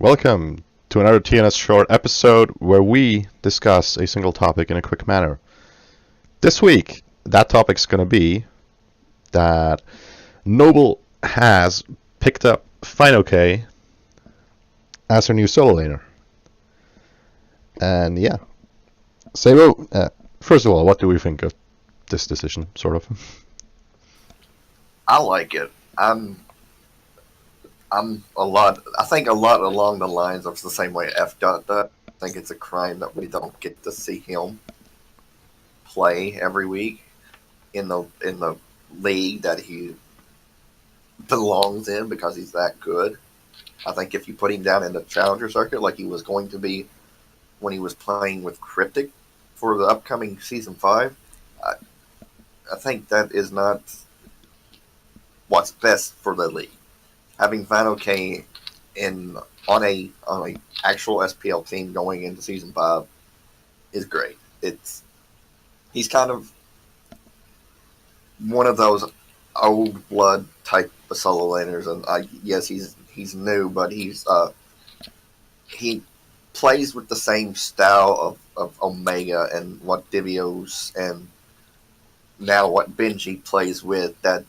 Welcome to another TNS short episode where we discuss a single topic in a quick manner. This week, that topic's going to be that Noble has picked up fineokay as her new solo laner. And yeah, Sabo, first of all, what do we think of this decision, sort of? I like it. I'm a lot. I think a lot along the lines of the same way F dot does. I think it's a crime that we don't get to see him play every week in the league that he belongs in because he's that good. I think if you put him down in the challenger circuit like he was going to be when he was playing with Cryptic for the upcoming season 5, I, I think that is not what's best for the league. Having fineokay in on a actual SPL team going into season 5 is great. He's kind of one of those old blood type of solo laners, and yes, he's new, but he plays with the same style of Omega and what Divios and now what Benji plays with. That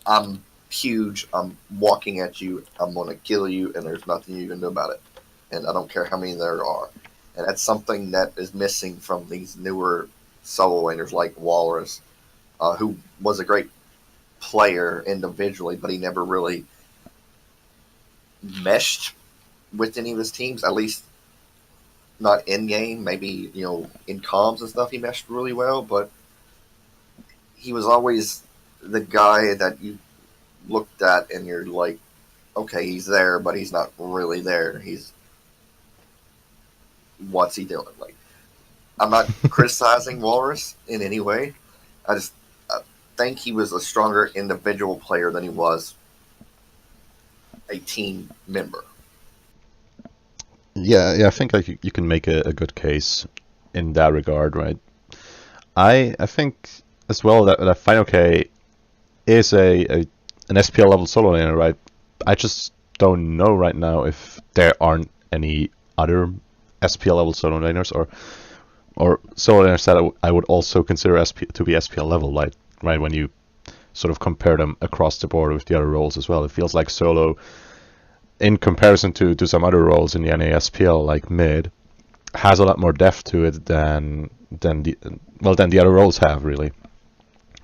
I'm huge. I'm walking at you. I'm going to kill you, and there's nothing you can do about it. And I don't care how many there are. And that's something that is missing from these newer solo laners like Whalrus, who was a great player individually, but he never really meshed with any of his teams, at least not in game. Maybe, in comms and stuff he meshed really well, but he was always the guy that you looked at and you're like, okay, he's there, but he's not really there. What's he doing? Like, I'm not criticizing Walrus in any way. I think he was a stronger individual player than he was a team member. Yeah, I think like you can make a good case in that regard, right? I think as well that fineokay is an SPL level solo laner, right? I just don't know right now if there aren't any other SPL level solo laners or solo laners that I would also consider to be SPL level, right? When you sort of compare them across the board with the other roles as well, it feels like solo, in comparison to some other roles in the NASPL like mid, has a lot more depth to it than the other roles have, really.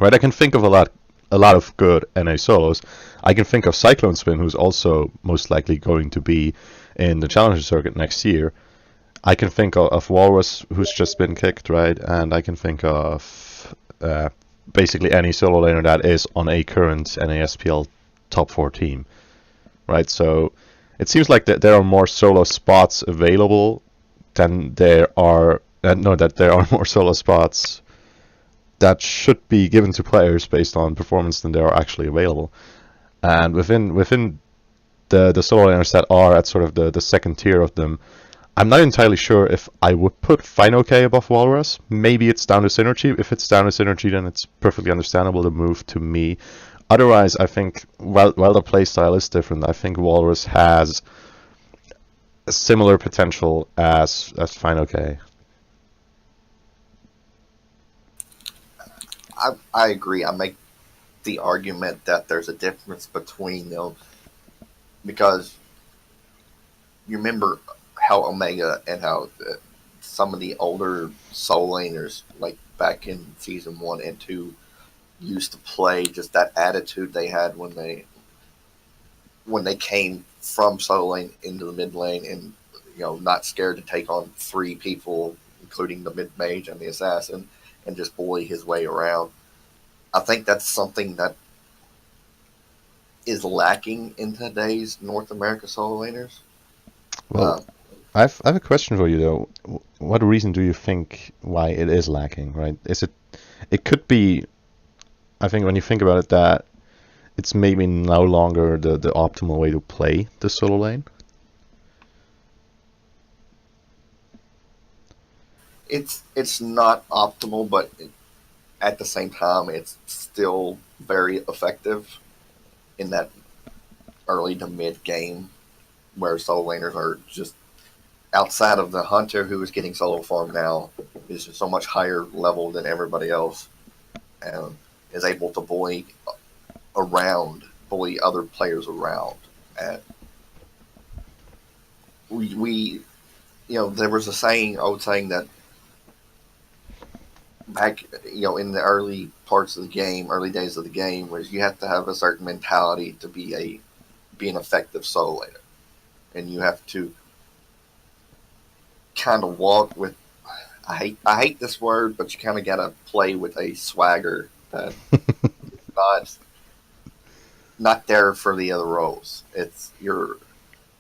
Right? I can think of a lot of good NA solos. I can think of Cyclone Spin, who's also most likely going to be in the Challenger circuit next year. I can think of Walrus, who's just been kicked, right? And I can think of basically any solo laner that is on a current NASPL top 4 team, right? So it seems like that there are more solo spots available than there are. That there are more solo spots that should be given to players based on performance than there are actually available. And within the solo laners that are at sort of the second tier of them, I'm not entirely sure if I would put fineokay above Walrus. Maybe it's down to synergy. If it's down to synergy, then it's perfectly understandable to move to me. Otherwise, I think while the playstyle is different, I think Walrus has a similar potential as I agree. I make the argument that there's a difference between them because you remember how Omega and how some of the older soul laners, like back in season 1 and 2, used to play. Just that attitude they had when they came from solo lane into the mid lane, and not scared to take on 3 people, including the mid mage and the assassin, and just bully his way around. I think that's something that is lacking in today's North America solo laners. Well, Uh, I have a question for you though. What reason do you think why it is lacking? Right? Is it? It could be. I think when you think about it, that it's maybe no longer the optimal way to play the solo lane. it's not optimal, but at the same time, it's still very effective in that early to mid game. where solo laners are just outside of the hunter who is getting solo farm now is just so much higher level than everybody else and is able to bully other players around. And we there was a saying, old saying that back, in the early parts of the game, early days of the game, was you have to have a certain mentality to be an effective solo laner, and you have to kind of walk with. I hate this word, but you kind of gotta play with a swagger that not not there for the other roles. It's you're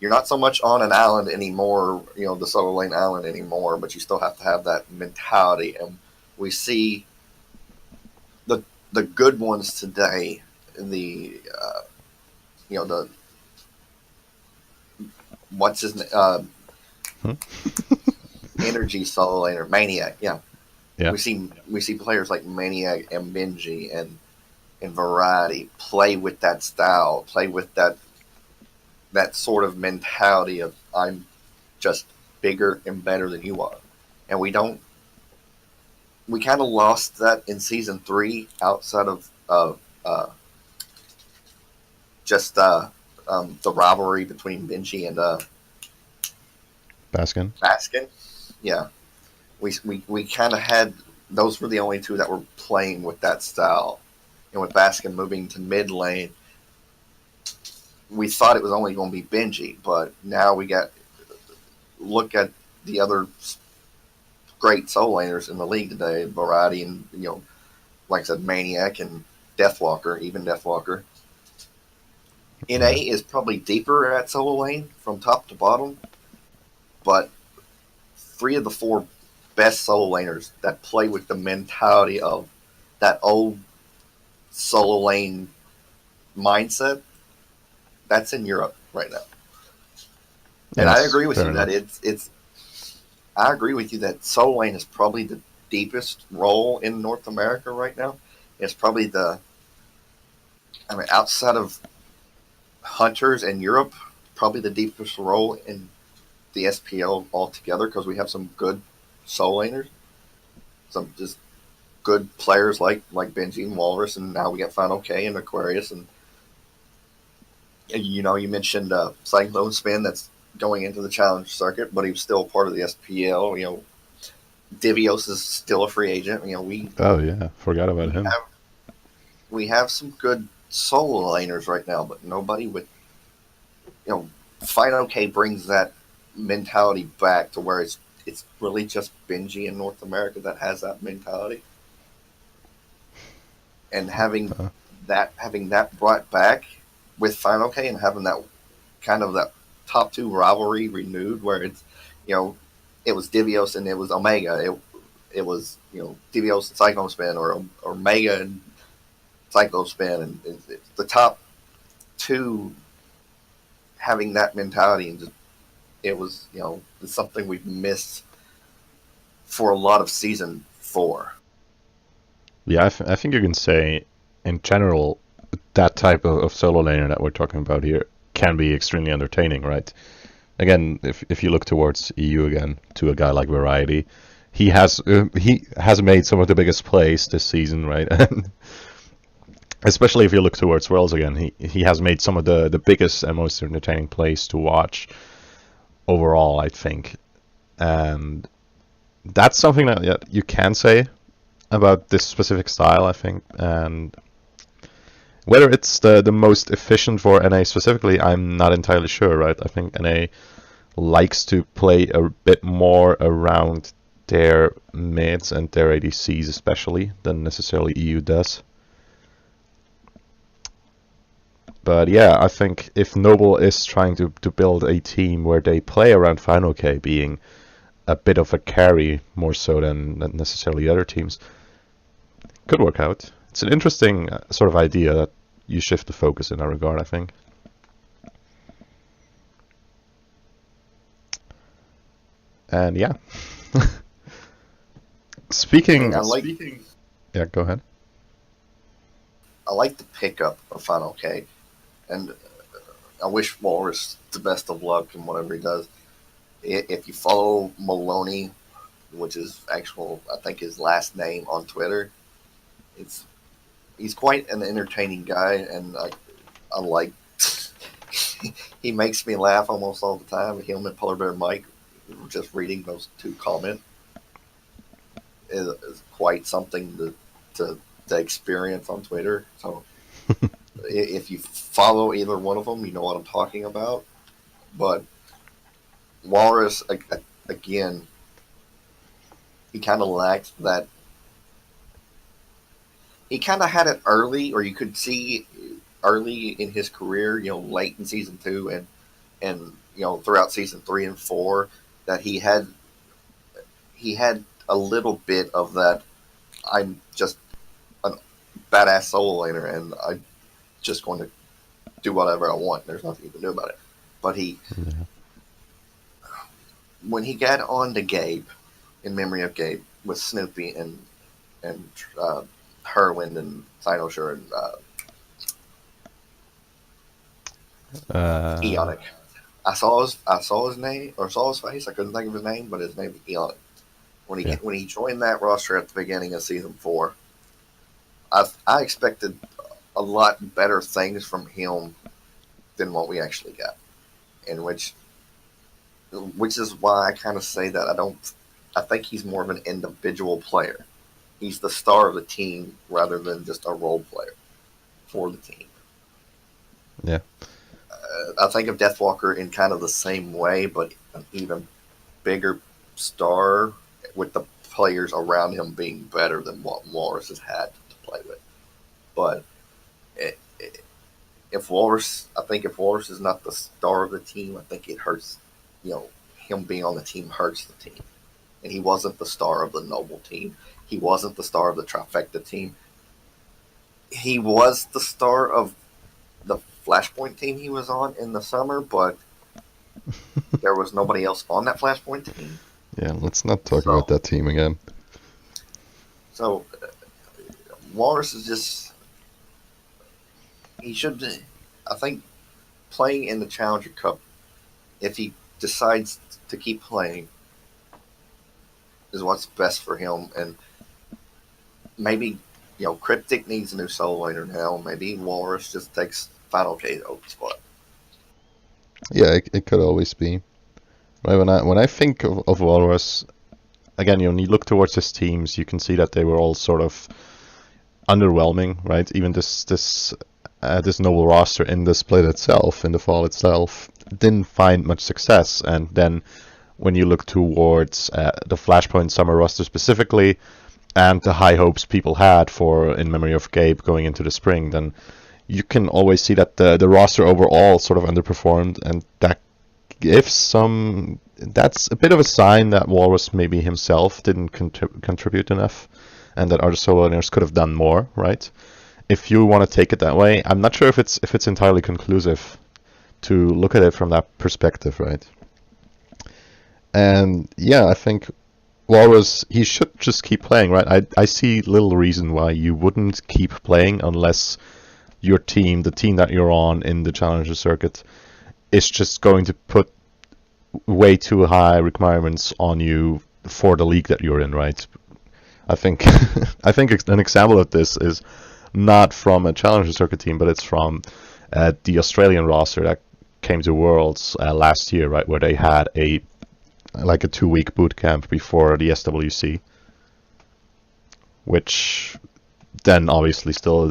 not so much on an island anymore, the solo lane island anymore, but you still have to have that mentality. And we see the good ones today. The the what's his energy solo laner Maniac. Yeah, Yeah. we see players like Maniac and Benji and Variety play with that style, play with that sort of mentality of I'm just bigger and better than you are, and we kind of lost that in season 3 outside of just the rivalry between Benji and Baskin. Baskin. Yeah, we kind of had those were the only two that were playing with that style, and with Baskin moving to mid lane, we thought it was only going to be Benji, but now we got look at the other great soul laners in the league today, Variety and like I said, Maniac and Deathwalker, even Deathwalker. NA is probably deeper at solo lane from top to bottom, but 3 of the 4 best solo laners that play with the mentality of that old solo lane mindset, that's in Europe right now. And I agree with you that it's. I agree with you that solo lane is probably the deepest role in North America right now. It's probably outside of hunters in Europe, probably the deepest role in the SPL altogether because we have some good solo laners, some just good players like Benji and Walrus, and now we got fineokay and Aquarius, and you mentioned Cyclone Spin that's going into the challenge circuit, but he was still part of the SPL. Divios is still a free agent. Oh yeah, forgot about him. We have some good solo laners right now, but nobody with fineokay brings that mentality back to where it's really just Benji in North America that has that mentality, and having that brought back with fineokay and having that kind of that top 2 rivalry renewed, where it's it was Divios and it was Omega. It was Divios and Cyclone Spin, or Omega and Cyclone Spin, and it's the top 2 having that mentality, and just, it was it's something we've missed for a lot of season 4. Yeah, I think you can say, in general, that type of solo laner that we're talking about here can be extremely entertaining, right? Again, if you look towards EU again, to a guy like Variety, he has made some of the biggest plays this season, right? And especially if you look towards Worlds again, he has made some of the biggest and most entertaining plays to watch overall, I think. And that's something that you can say about this specific style, I think. And whether it's the most efficient for NA specifically, I'm not entirely sure, right? I think NA likes to play a bit more around their mids and their ADCs especially than necessarily EU does. But yeah, I think if Noble is trying to build a team where they play around fineokay being a bit of a carry more so than necessarily other teams, could work out. It's an interesting sort of idea that you shift the focus in that regard, I think. And yeah. Speaking. Yeah, go ahead. I like the pickup of fineokay, and I wish Walrus the best of luck in whatever he does. If you follow Maloney, which is I think his last name on Twitter, it's he's quite an entertaining guy, and I like. He makes me laugh almost all the time. Him and Polar Bear Mike, just reading those two comments is quite something to experience on Twitter. So if you follow either one of them, you know what I'm talking about. But Walrus, again, he kind of lacked that. He kind of had it early, or you could see early in his career, late in season 2 and throughout season 3 and 4, that he had a little bit of that. I'm just a badass solo laner, and I'm just going to do whatever I want. There's nothing you can do about it. But when he got on to Gabe, in memory of Gabe, with Snoopy and Herwind and Cynosure and Eonic. I saw his name, or saw his face. I couldn't think of his name, but his name was Eonic. When he joined that roster at the beginning of season 4, I expected a lot better things from him than what we actually got, in which is why I kind of say that I think he's more of an individual player. He's the star of the team rather than just a role player for the team. Yeah. I think of Deathwalker in kind of the same way, but an even bigger star with the players around him being better than what Walrus has had to play with. But if Walrus is not the star of the team, I think it hurts. Him being on the team hurts the team. And he wasn't the star of the Noble team. He wasn't the star of the Trifecta team. He was the star of the Flashpoint team he was on in the summer, but there was nobody else on that Flashpoint team. Yeah, let's not talk about that team again. So, Walrus is just... He should, I think, playing in the Challenger Cup, if he decides to keep playing, is what's best for him. And maybe, Cryptic needs a new solo laner now. Maybe Walrus just takes fineokay's open spot. Yeah, it could always be. Right, when I think of Walrus, again, when you look towards his teams, you can see that they were all sort of underwhelming, right? Even this noble roster in the split itself, in the fall itself, didn't find much success. And then when you look towards the Flashpoint summer roster specifically, and the high hopes people had for In Memory of Gabe going into the spring, then you can always see that the roster overall sort of underperformed, and that that's a bit of a sign that Walrus maybe himself didn't contribute enough, and that other solo laners could have done more, right? If you want to take it that way, I'm not sure if it's entirely conclusive to look at it from that perspective, right? And yeah, I think Walrus, he should just keep playing, right? I see little reason why you wouldn't keep playing unless your team, the team that you're on in the Challenger circuit, is just going to put way too high requirements on you for the league that you're in, right? I think an example of this is not from a Challenger circuit team, but it's from the Australian roster that came to Worlds last year, right, where they had a 2-week boot camp before the SWC, which then obviously still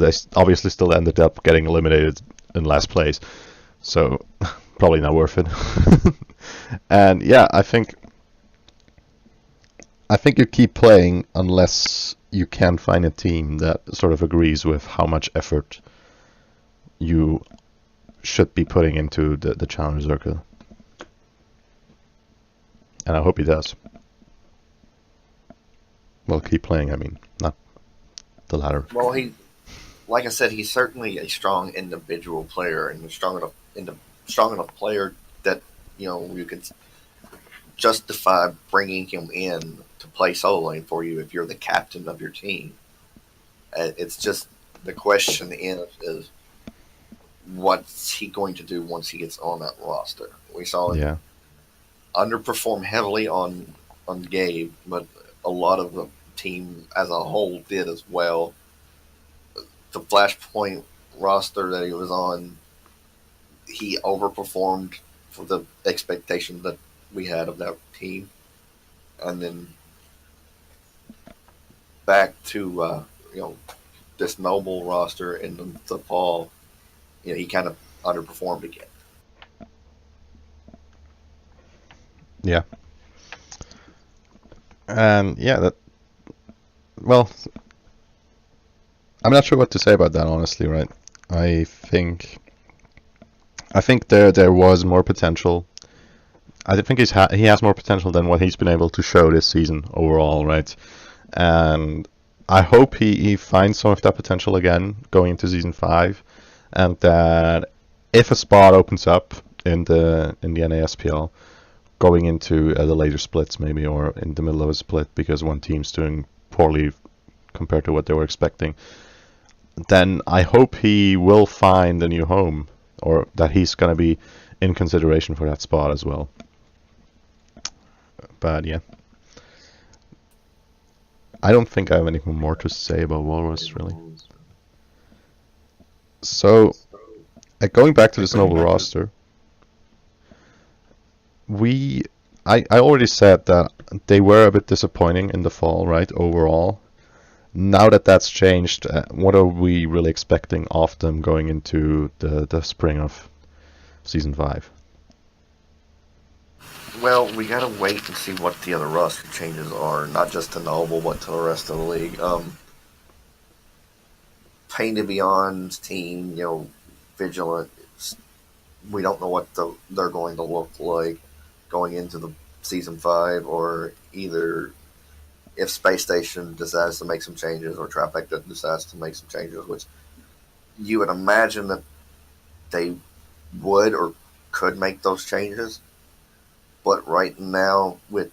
ended up getting eliminated in last place, so probably not worth it. And yeah, I think you keep playing unless you can find a team that sort of agrees with how much effort you should be putting into the Challenger circuit. And I hope he does. Well, keep playing, I mean, not the latter. Well, like I said, he's certainly a strong individual player, and a strong enough player that, you can justify bringing him in to play solo lane for you if you're the captain of your team. It's just, the question is what's he going to do once he gets on that roster. We saw him Yeah. underperform heavily on Gabe, but a lot of the team as a whole did as well. The Flashpoint roster that he was on, he overperformed for the expectation that we had of that team, and then back to this Noble roster in the fall, he kind of underperformed again. Yeah. And yeah, that. Well, I'm not sure what to say about that, honestly. Right? I think. I think there was more potential. I think he has more potential than what he's been able to show this season overall, right? And I hope he finds some of that potential again going into season 5, and that if a spot opens up in the NASPL going into the later splits maybe, or in the middle of a split because one team's doing poorly compared to what they were expecting, then I hope he will find a new home, or that he's going to be in consideration for that spot as well. But yeah, I don't think I have anything more to say about Walrus, really. So, going back to this Noble roster, I already said that they were a bit disappointing in the fall, right, overall. Now that that's changed, what are we really expecting of them going into the spring of Season 5? Well, we gotta wait and see what the other roster changes are, not just to Noble, but to the rest of the league. Painted Beyond's team, Vigilant, we don't know what they're going to look like going into the Season 5, or either if Space Station decides to make some changes or Trifecta decides to make some changes, which you would imagine that they would or could make those changes. But right now, with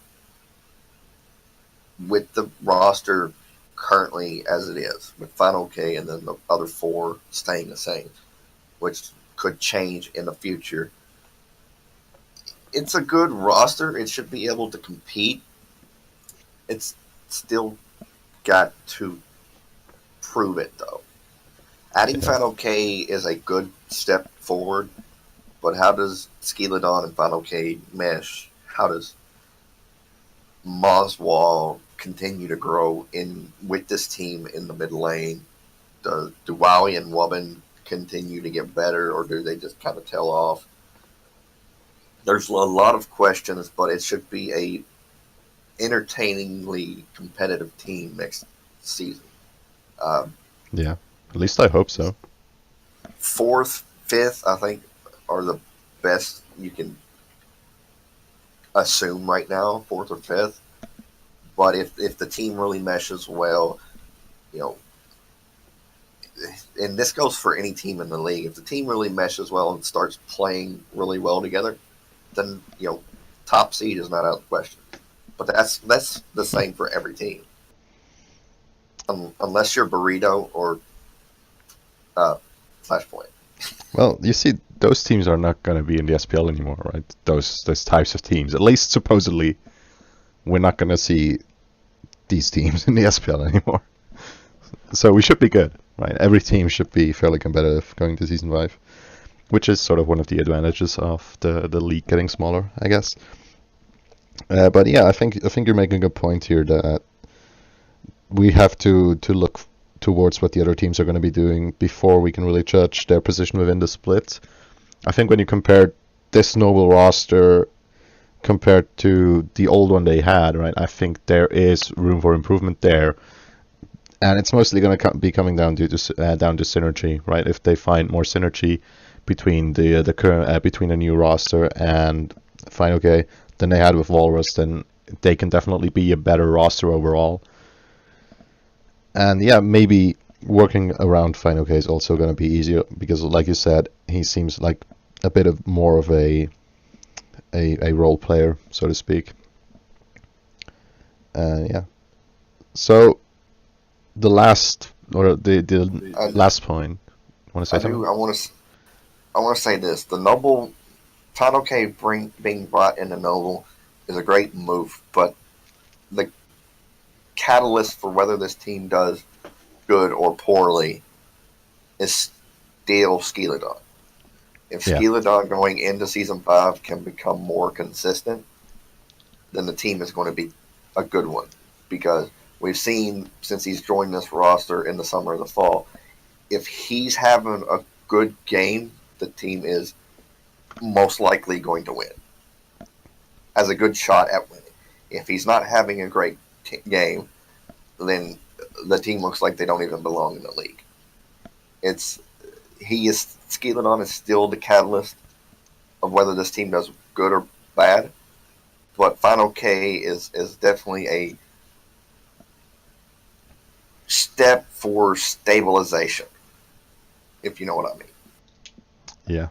the roster currently as it is, with fineokay and then the other 4 staying the same, which could change in the future, it's a good roster. It should be able to compete. It's still got to prove it, though. Adding fineokay is a good step forward, but how does Skeledon and fineokay mesh? How does Moswall continue to grow in with this team in the mid lane? Do Wowie and Wubbin continue to get better, or do they just kind of tail off? There's a lot of questions, but it should be a entertainingly competitive team next season. Yeah, at least I hope so. 4th, 5th, I think, are the best you can assume right now, 4th or 5th. But if the team really meshes well, and this goes for any team in the league, if the team really meshes well and starts playing really well together, then top seed is not out of the question. But that's the same for every team, unless you're Burrito or Flashpoint. Well, you see, those teams are not going to be in the SPL anymore, right? Those types of teams. At least supposedly, we're not going to see these teams in the SPL anymore. So we should be good, right? Every team should be fairly competitive going to Season 5, which is sort of one of the advantages of the league getting smaller, I guess. But yeah, I think you're making a good point here that we have to look towards what the other teams are going to be doing before we can really judge their position within the split. I think when you compare this Noble roster compared to the old one they had, right, I think there is room for improvement there. And it's mostly going to be coming down to synergy, right? If they find more synergy between the current between the new roster and fineokay than they had with Whalrus, then they can definitely be a better roster overall. And yeah, maybe working around fineokay is also going to be easier because, like you said, he seems like a bit of more of a role player, so to speak. Yeah. So the last point. Want to say something? I want to say this: the Noble fineokay being brought into Noble is a great move, but the catalyst for whether this team does good or poorly is still Skeledon. If Yeah. Skeledon going into Season 5 can become more consistent, then the team is going to be a good one. Because we've seen since he's joined this roster in the summer and the fall, if he's having a good game, the team is most likely going to win. Has a good shot at winning. If he's not having a great game, then the team looks like they don't even belong in the league. Skeledon is still the catalyst of whether this team does good or bad, but fineokay is definitely a step for stabilization, if you know what I mean. Yeah.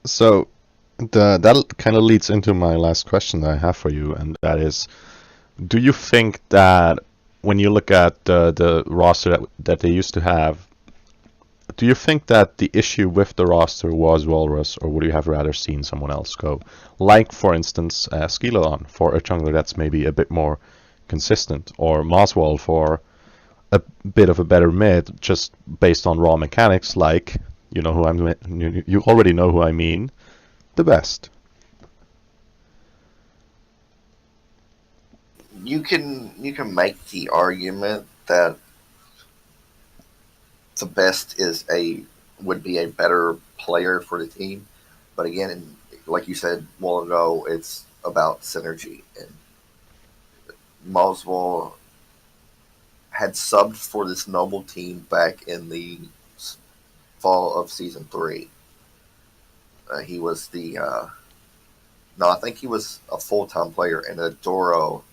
So that kind of leads into my last question that I have for you, and that is, do you think that when you look at the roster that they used to have, do you think that the issue with the roster was Walrus, or would you have rather seen someone else go? Like, for instance, Skeledon for a jungler that's maybe a bit more consistent, or Moswall for a bit of a better mid, just based on raw mechanics, like, you know who you already know who I mean, the best. You can make the argument that the best would be a better player for the team, but again, like you said a while ago, it's about synergy. And Moswell had subbed for this Noble team back in the fall of Season 3. He was no, I think he was a full-time player in Adoro,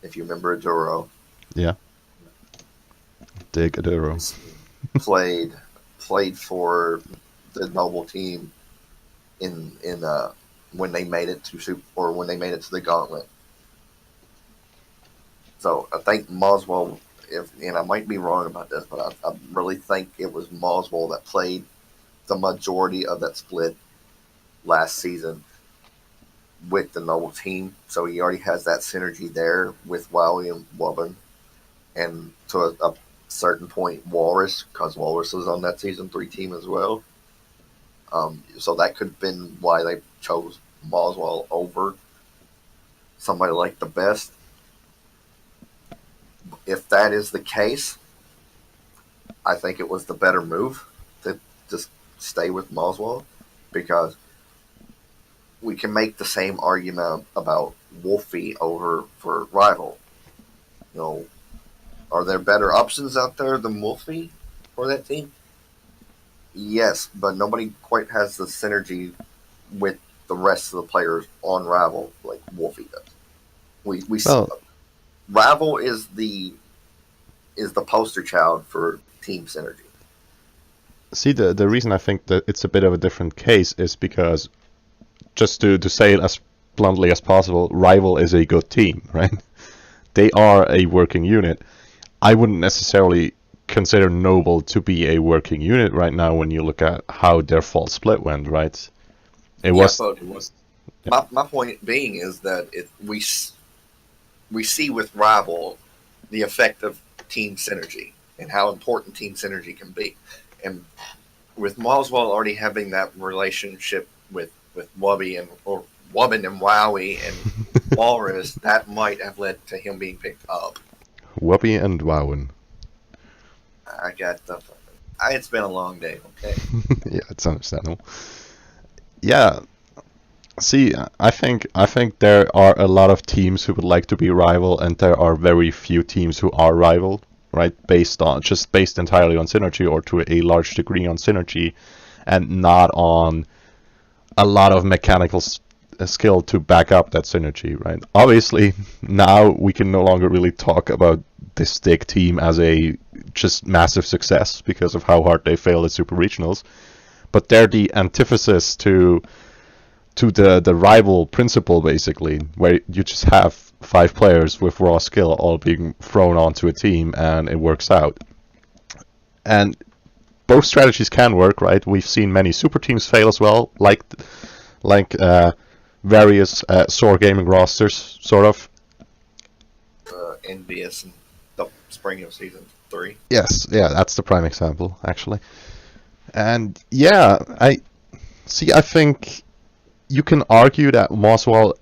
if you remember Adoro. Yeah. Dig Adoro. Played for the Noble team in when they made it to the Gauntlet. So I think Moswell, and I might be wrong about this, but I really think it was Moswell that played the majority of that split last season with the Noble team. So he already has that synergy there with Wowie and Wubbin, and to a certain point Whalrus, because Whalrus was on that Season 3 team as well. So that could have been why they chose Moswell over somebody like the best. If that is the case, I think it was the better move to just stay with Moswell, because we can make the same argument about Wolfie over for Rival. You know, are there better options out there than Wolfie for that team? Yes, but nobody quite has the synergy with the rest of the players on Rival like Wolfie does. We Well, Rival is the poster child for team synergy. see, the reason I think that it's a bit of a different case is because, just to say it as bluntly as possible, Rival is a good team, right? They are a working unit. I wouldn't necessarily consider Noble to be a working unit right now when you look at how their fall split went, right? It was. Yeah. My point being is that we see with Rival the effect of team synergy and how important team synergy can be. And with Moswell already having that relationship with Wubbin and Wowie and Whalrus, that might have led to him being picked up. Wubbie and Wowen. I got the. It's been a long day. Okay. Yeah, it's understandable. Yeah. See, I think there are a lot of teams who would like to be Rival, and there are very few teams who are Rival, right? Based entirely on synergy, or to a large degree on synergy, and not on a lot of mechanical skill to back up that synergy, right? Obviously, now we can no longer really talk about this Stick team as a just massive success because of how hard they failed at Super Regionals, but they're the antithesis to the Rival principle, basically, where you just have 5 players with raw skill all being thrown onto a team and it works out. And both strategies can work, right? We've seen many super teams fail as well, like various Soar Gaming rosters, sort of. Envious in the spring of season 3. Yes, yeah, that's the prime example, actually. And yeah, I think you can argue that Moswell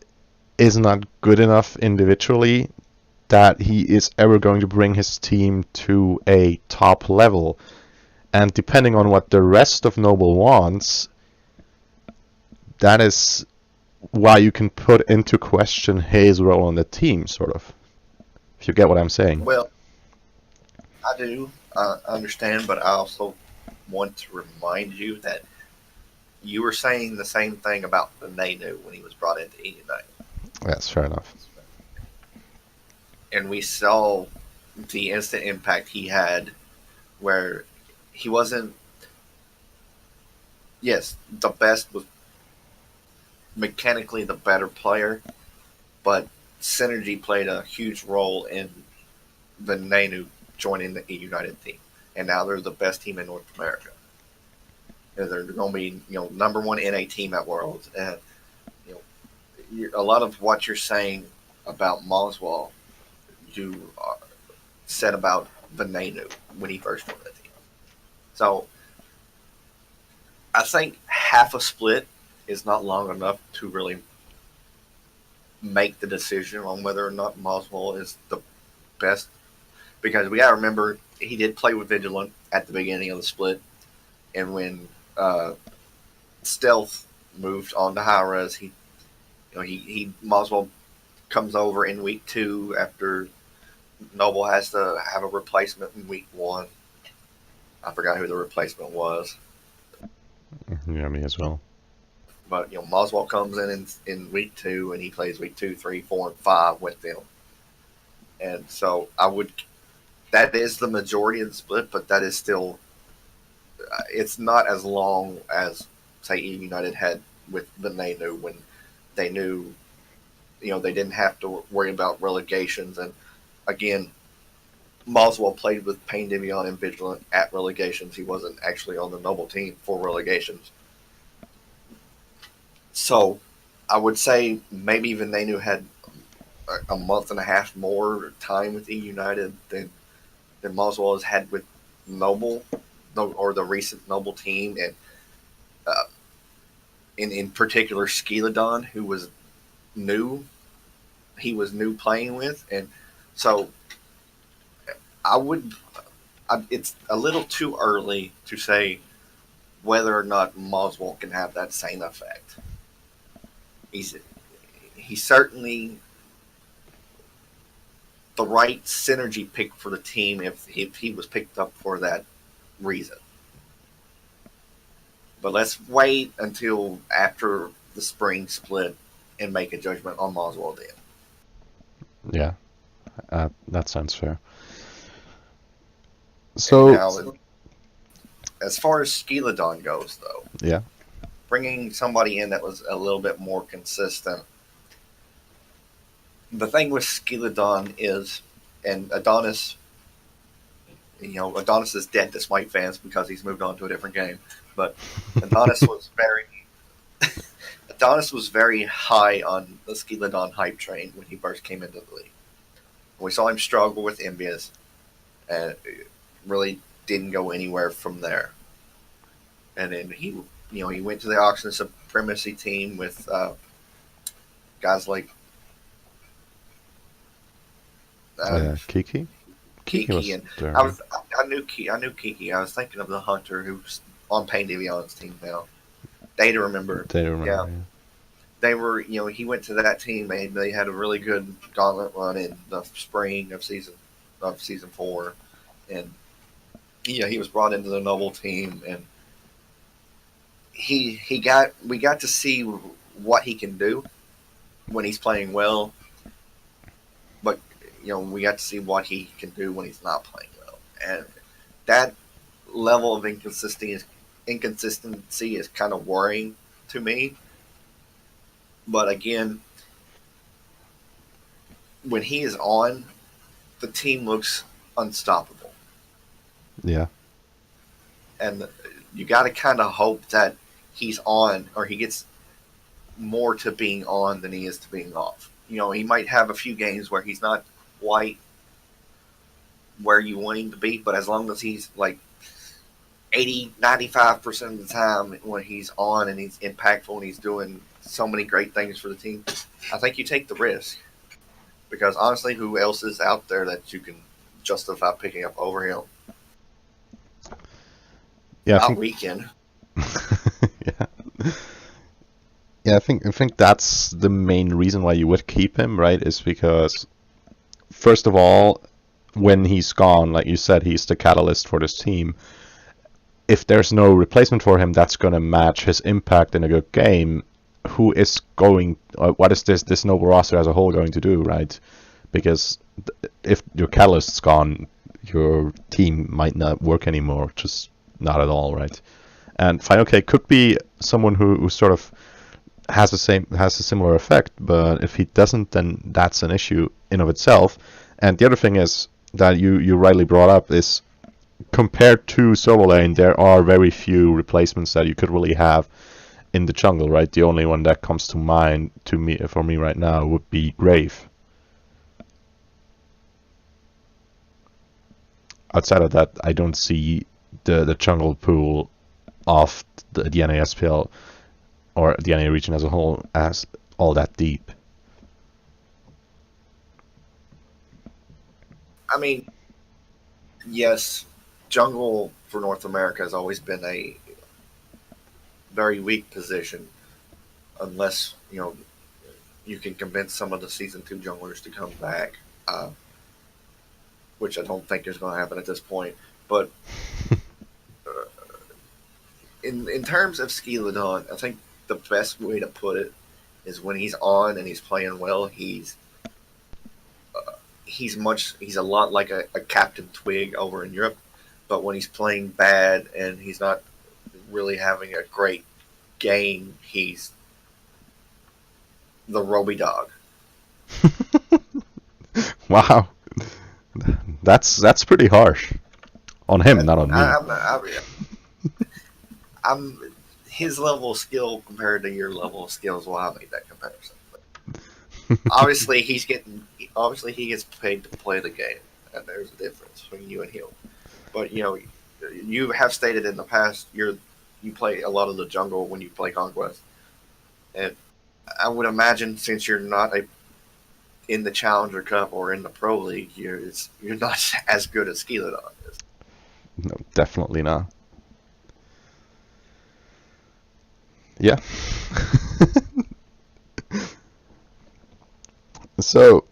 is not good enough individually that he is ever going to bring his team to a top level. And depending on what the rest of Noble wants, that is why you can put into question his role on the team, sort of. If you get what I'm saying. Well, I do understand, but I also want to remind you that you were saying the same thing about the Nanu when he was brought into EU9. Yes, fair enough. And we saw the instant impact he had where he wasn't, yes, the best, was mechanically the better player, but synergy played a huge role in the Nanu joining the United team. And now they're the best team in North America. And they're going to be, number one NA team at Worlds. And, a lot of what you're saying about Moswell, you said about the Nanu when he first joined the team. So I think half a split is not long enough to really make the decision on whether or not Moswell is the best. Because we got to remember, he did play with Vigilant at the beginning of the split. And when Stealth moved on to high res, he Moswell comes over in week 2 after Noble has to have a replacement in week 1. I forgot who the replacement was. Yeah, me as well. But Moswell comes in week 2 and he plays week 2, 3, 4, and 5 with them. And so that is the majority of the split, but that is still, it's not as long as say United had with the Nanu when they knew, they didn't have to worry about relegations. And again, Moswell played with Pain Divion and Vigilant at relegations. He wasn't actually on the Noble team for relegations. So I would say maybe even Nanu had a month and a half more time with United than Moswell has had with Noble, or the recent Noble team. And in particular, Skeledon, who was new. He was new playing with. And so it's a little too early to say whether or not Moswell can have that same effect. He's certainly the right synergy pick for the team if he was picked up for that reason. But let's wait until after the spring split and make a judgment on Moswell then. Yeah, that sounds fair. So, now, as far as Skeledon goes, though, yeah, bringing somebody in that was a little bit more consistent. The thing with Skeledon is, and Adonis, Adonis is dead to Smite fans because he's moved on to a different game. But Adonis was very high on the Skeledon hype train when he first came into the league. We saw him struggle with Envious, and really didn't go anywhere from there. And then he went to the Oxygen Supremacy team with guys like Kiki. Kiki, and there. I knew Kiki. I was thinking of the Hunter who's on Pain Divion's team now. Data remember. Yeah. They were, he went to that team. They had a really good gauntlet run in the spring of season 4, and he was brought into the Noble team, and we got to see what he can do when he's playing well, but we got to see what he can do when he's not playing well, and that level of inconsistency is kind of worrying to me. But again, when he is on, the team looks unstoppable. Yeah. and you got to kind of hope that he's on, or he gets more to being on than he is to being off. He might have a few games where he's not quite where you want him to be, but as long as he's like 95% of the time when he's on and he's impactful and he's doing so many great things for the team, I think you take the risk. Because honestly, who else is out there that you can justify picking up over him? Yeah, Not Weekend. Yeah. Yeah, I think that's the main reason why you would keep him, right? Is because, first of all, when he's gone, like you said, he's the catalyst for this team. If there's no replacement for him that's going to match his impact in a good game, who is going? What is this noble roster as a whole going to do, right? Because if your catalyst's gone, your team might not work anymore, just not at all, right? And fineokay could be someone who sort of has a similar effect, but if he doesn't, then that's an issue in of itself. And the other thing is that you rightly brought up is, compared to solo lane, there are very few replacements that you could really have in the jungle, right? The only one that comes to mind for me right now would be Grave. Outside of that, I don't see the jungle pool of the NASPL or the NA region as a whole as all that deep. I mean, yes, jungle for North America has always been a very weak position, unless you can convince some of the season 2 junglers to come back, which I don't think is going to happen at this point. But in terms of Skeledon, I think the best way to put it is when he's on and he's playing well, he's a lot like a Captain Twig over in Europe. But when he's playing bad and he's not really having a great game, he's the Roby Dog. Wow, that's pretty harsh on him, not on me. I'm his level of skill compared to your level of skill is why I made that comparison. But obviously, he gets paid to play the game, and there's a difference between you and him. But you have stated in the past you play a lot of the jungle when you play Conquest, and I would imagine since you're not in the Challenger Cup or in the Pro League, you're not as good as Skeledon is. No, definitely not. Yeah. So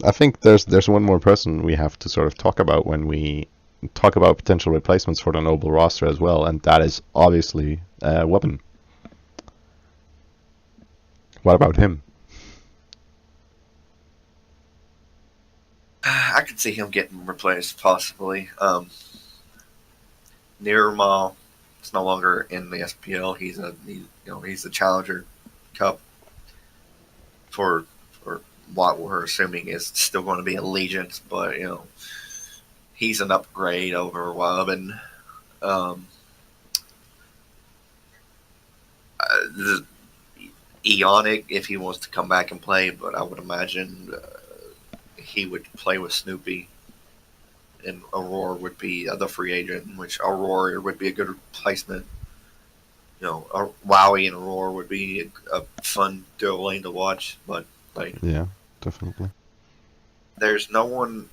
I think there's one more person we have to sort of talk about when we talk about potential replacements for the noble roster as well, and that is obviously Weapon. What about him? I could see him getting replaced possibly. Nirmal is no longer in the SPL. He's the Challenger Cup for what we're assuming is still going to be Allegiance, but he's an upgrade over Wobbin. Eonic, if he wants to come back and play, but I would imagine he would play with Snoopy, and Aurora would be the free agent, which Aurora would be a good replacement. Wowie and Aurora would be a fun duo lane to watch, but yeah, definitely. There's no one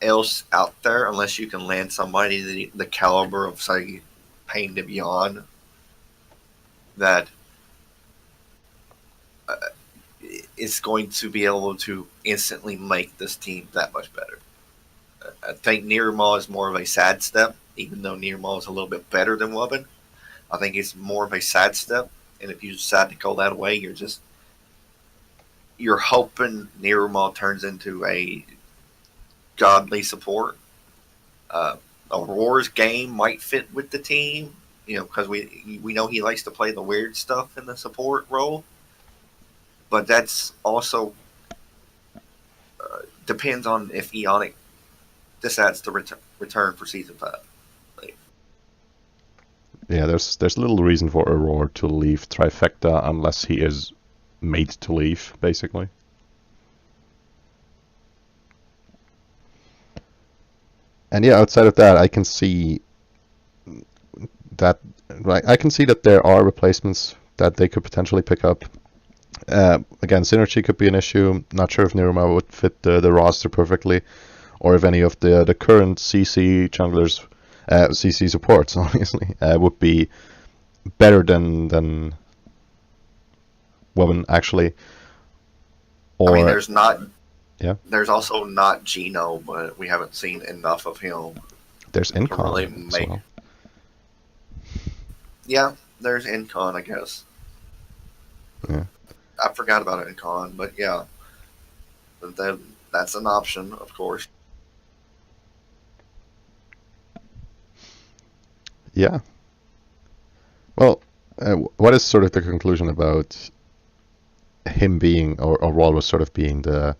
else out there unless you can land somebody the caliber of, say, Pain to Beyond that is going to be able to instantly make this team that much better. I think Nirmal is more of a sad step, even though Nirmal is a little bit better than Wubbin. I think it's more of a side step, and if you decide to go that way, you're hoping Nirmal turns into a godly support. Aurora's game might fit with the team, because we know he likes to play the weird stuff in the support role, but that's also depends on if Eonic this adds to return for season 5. Yeah, there's little reason for Aurora to leave Trifecta unless he is made to leave, basically. And yeah, outside of that, I can see that there are replacements that they could potentially pick up. Again, synergy could be an issue. Not sure if Niruma would fit the roster perfectly, or if any of the current CC junglers, CC supports, obviously, would be better than Woman, actually. Or, I mean, there's not. Yeah. There's also not Gino, but we haven't seen enough of him. There's Incon really as well. Yeah, there's Incon, I guess. Yeah. I forgot about Incon, but yeah, that's an option, of course. Yeah. Well, what is sort of the conclusion about him being, or Whalrus sort of being the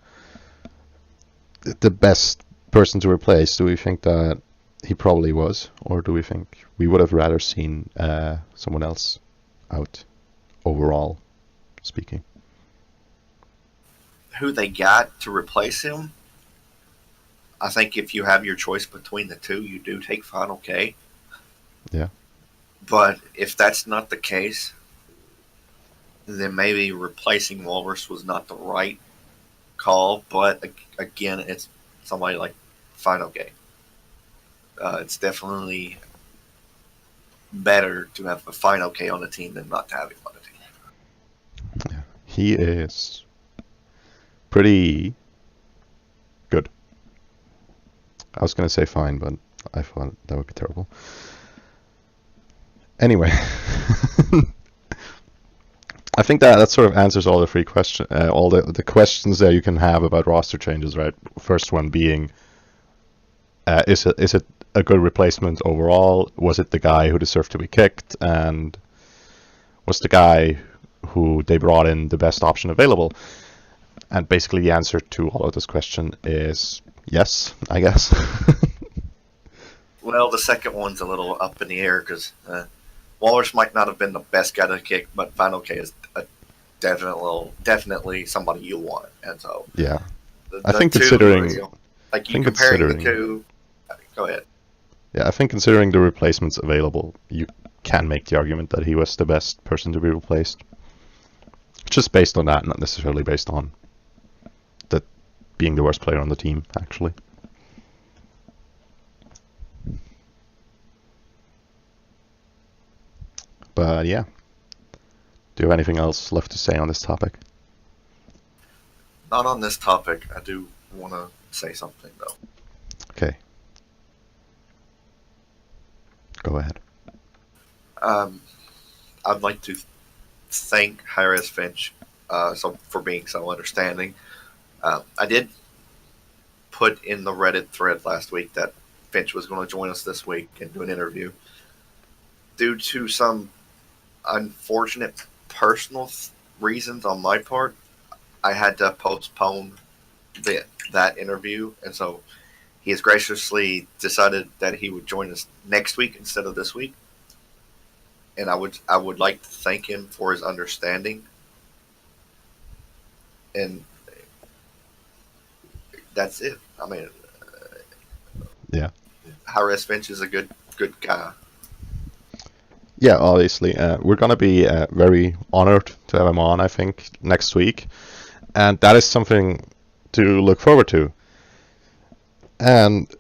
best person to replace? Do we think that he probably was, or do we think we would have rather seen someone else out, overall speaking? Who they got to replace him? I think if you have your choice between the two, you do take fineokay. Yeah. But if that's not the case, then maybe replacing Whalrus was not the right call. But again, it's somebody like fineokay. It's definitely better to have a fineokay on the team than not to have him on the team. Yeah. He is pretty good. I was going to say fine, but I thought that would be terrible. Anyway, I think that sort of answers all the all the questions that you can have about roster changes, right? First one being, is it a good replacement overall? Was it the guy who deserved to be kicked? And was the guy who they brought in the best option available? And basically the answer to all of this question is yes, I guess. Well, the second one's a little up in the air because Whalrus might not have been the best guy to kick, but fineokay is definitely somebody you want. And so, yeah, I think considering, you comparing the two, go ahead. Yeah, I think considering the replacements available, you can make the argument that he was the best person to be replaced. Just based on that, not necessarily based on that being the worst player on the team, actually. But yeah. Do you have anything else left to say on this topic? Not on this topic. I do want to say something, though. Okay. Go ahead. I'd like to thank Hi-Res Finch for being so understanding. I did put in the Reddit thread last week that Finch was going to join us this week and do an interview. Due to some unfortunate personal reasons on my part, I had to postpone that interview, and so he has graciously decided that he would join us next week instead of this week. And I would like to thank him for his understanding. And that's it. I mean, yeah, Hi-Res Finch is a good guy. Yeah, obviously. We're going to be very honored to have him on, I think, next week. And that is something to look forward to. And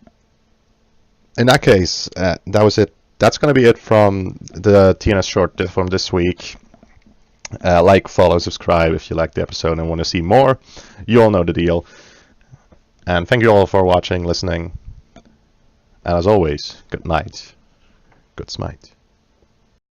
in that case, that was it. That's going to be it from the TNS short from this week. Like, follow, subscribe if you like the episode and want to see more. You all know the deal. And thank you all for watching, listening. And as always, good night. Good smite.